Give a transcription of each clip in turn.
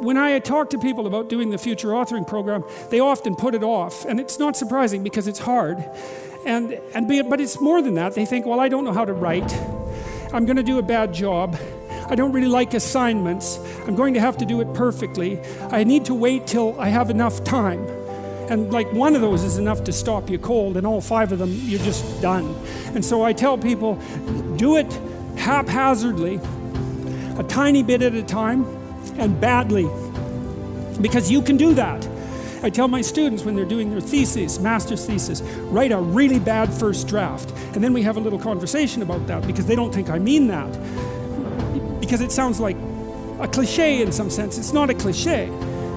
when I talk to people about doing the future authoring program, they often put it off, and it's not surprising because it's hard. But it's more than that. They think, well, I don't know how to write. I'm going to do a bad job. I don't really like assignments. I'm going to have to do it perfectly. I need to wait till I have enough time. And like one of those is enough to stop you cold, and all 5 of them, you're just done. And so I tell people, do it haphazardly, a tiny bit at a time, and badly, because you can do that. I tell my students when they're doing their thesis, master's thesis, write a really bad first draft. And then we have a little conversation about that, because they don't think I mean that. Because it sounds like a cliche in some sense. It's not a cliche.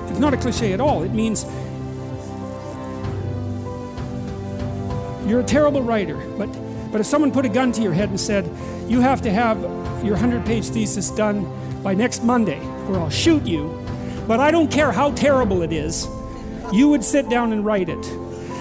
It's not a cliche at all. It means you're a terrible writer, but if someone put a gun to your head and said, you have to have your 100-page thesis done by next Monday, or I'll shoot you, but I don't care how terrible it is, you would sit down and write it.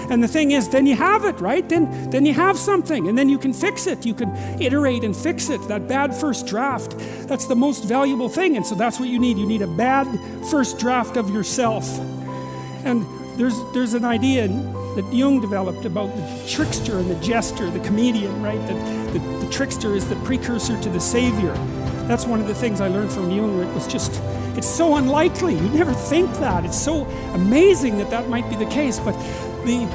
And the thing is, then you have it, right? Then you have something, and then you can fix it. You can iterate and fix it. That bad first draft, that's the most valuable thing, and so that's what you need. You need a bad first draft of yourself. And there's an idea that Jung developed about the trickster and the jester, the comedian, right? That the trickster is the precursor to the savior. That's one of the things I learned from Jung. It was just, it's so unlikely. You'd never think that. It's so amazing that might be the case. But the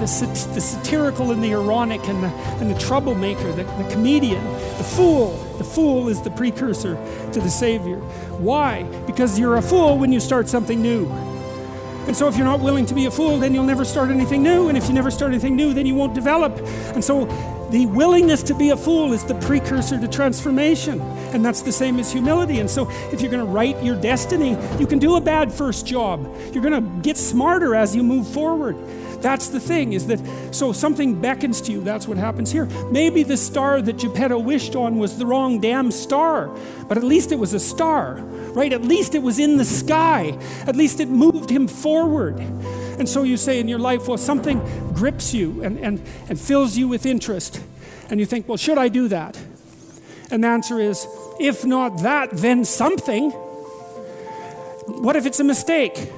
satirical and the ironic and the troublemaker, the comedian, the fool is the precursor to the savior. Why? Because you're a fool when you start something new. And so if you're not willing to be a fool, then you'll never start anything new. And if you never start anything new, then you won't develop. And so the willingness to be a fool is the precursor to transformation. And that's the same as humility. And so if you're going to write your destiny, you can do a bad first job. You're going to get smarter as you move forward. That's the thing, is that, so something beckons to you. That's what happens here. Maybe the star that Geppetto wished on was the wrong damn star, but at least it was a star, right? At least it was in the sky. At least it moved him forward. And so you say in your life, well, something grips you and fills you with interest. And you think, well, should I do that? And the answer is, if not that, then something. What if it's a mistake?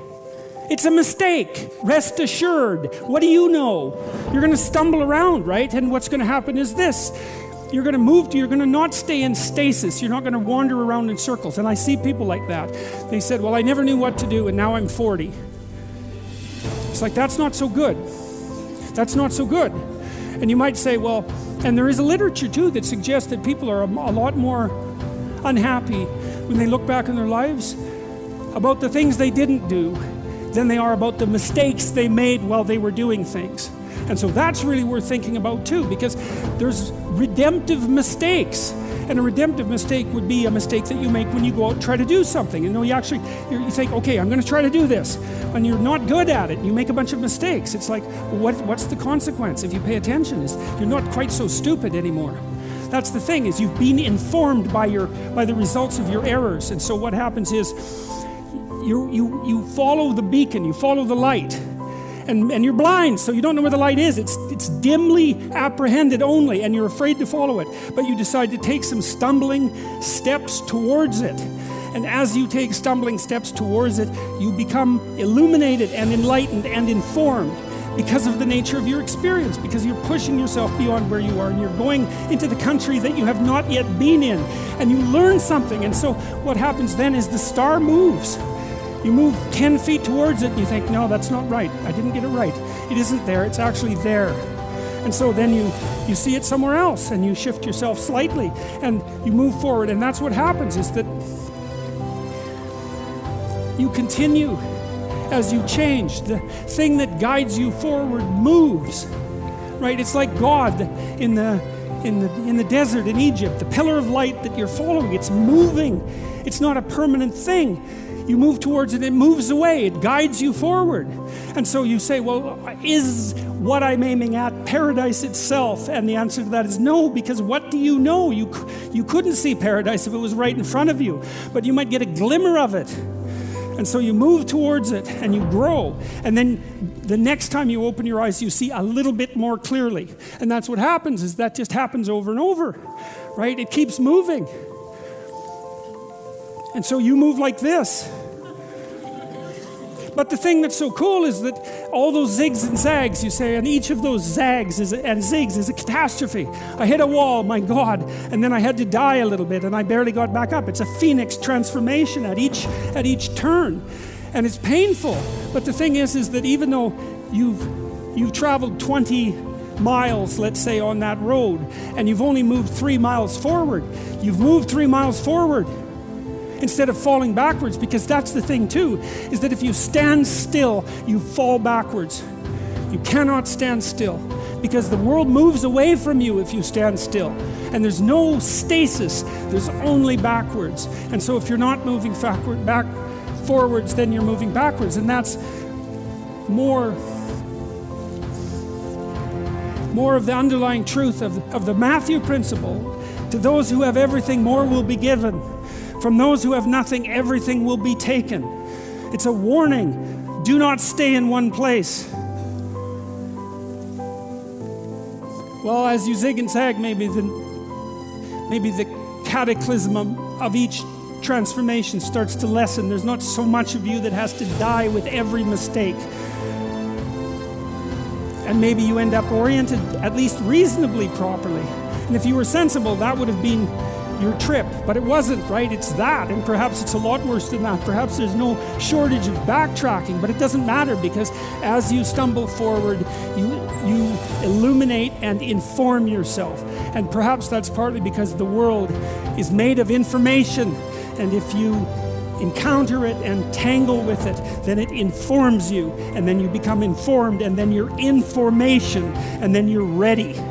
It's a mistake. Rest assured. What do you know? You're going to stumble around, right? And what's going to happen is this. You're going to not stay in stasis. You're not going to wander around in circles. And I see people like that. They said, well, I never knew what to do, and now I'm 40. It's like, that's not so good. That's not so good. And you might say, well, and there is a literature too that suggests that people are a lot more unhappy when they look back on their lives about the things they didn't do than they are about the mistakes they made while they were doing things. And so that's really worth thinking about too, because there's redemptive mistakes. And a redemptive mistake would be a mistake that you make when you go out and try to do something. You know, you think, okay, I'm going to try to do this. And you're not good at it. You make a bunch of mistakes. It's like, well, what's the consequence if you pay attention? You're not quite so stupid anymore. That's the thing, is you've been informed by the results of your errors. And so what happens is you follow the beacon, you follow the light. And you're blind, so you don't know where the light is. It's dimly apprehended only, and you're afraid to follow it. But you decide to take some stumbling steps towards it. And as you take stumbling steps towards it, you become illuminated and enlightened and informed because of the nature of your experience, because you're pushing yourself beyond where you are, and you're going into the country that you have not yet been in, and you learn something. And so what happens then is the star moves. You move 10 feet towards it and you think, no, that's not right. I didn't get it right. It isn't there, it's actually there. And so then you see it somewhere else and you shift yourself slightly and you move forward. And that's what happens, is that you continue as you change. The thing that guides you forward moves, right? It's like God in the desert in Egypt, the pillar of light that you're following. It's moving. It's not a permanent thing. You move towards it, it moves away, it guides you forward. And so you say, well, is what I'm aiming at paradise itself? And the answer to that is no, because what do you know? You couldn't see paradise if it was right in front of you, but you might get a glimmer of it. And so you move towards it and you grow. And then the next time you open your eyes, you see a little bit more clearly. And that's what happens, is that just happens over and over, right? It keeps moving. And so you move like this. But the thing that's so cool is that all those zigs and zags, you say, and each of those zags and zigs is a catastrophe. I hit a wall, my God, and then I had to die a little bit, and I barely got back up. It's a phoenix transformation at each turn, and it's painful. But the thing is that even though you've traveled 20 miles, let's say, on that road, and you've only moved 3 miles forward, you've moved 3 miles forward instead of falling backwards, because that's the thing too, is that if you stand still, you fall backwards. You cannot stand still, because the world moves away from you if you stand still. And there's no stasis, there's only backwards. And so if you're not moving forwards, then you're moving backwards. And that's more of the underlying truth of the Matthew principle. To those who have everything, more will be given. From those who have nothing, everything will be taken. It's a warning. Do not stay in one place. Well, as you zig and zag, maybe the cataclysm of each transformation starts to lessen. There's not so much of you that has to die with every mistake. And maybe you end up oriented at least reasonably properly. And if you were sensible, that would have been your trip, but it wasn't, right? It's that, and perhaps it's a lot worse than that. Perhaps there's no shortage of backtracking, but it doesn't matter, because as you stumble forward, you illuminate and inform yourself. And perhaps that's partly because the world is made of information, and if you encounter it and tangle with it, then it informs you, and then you become informed, and then you're information, and then you're ready.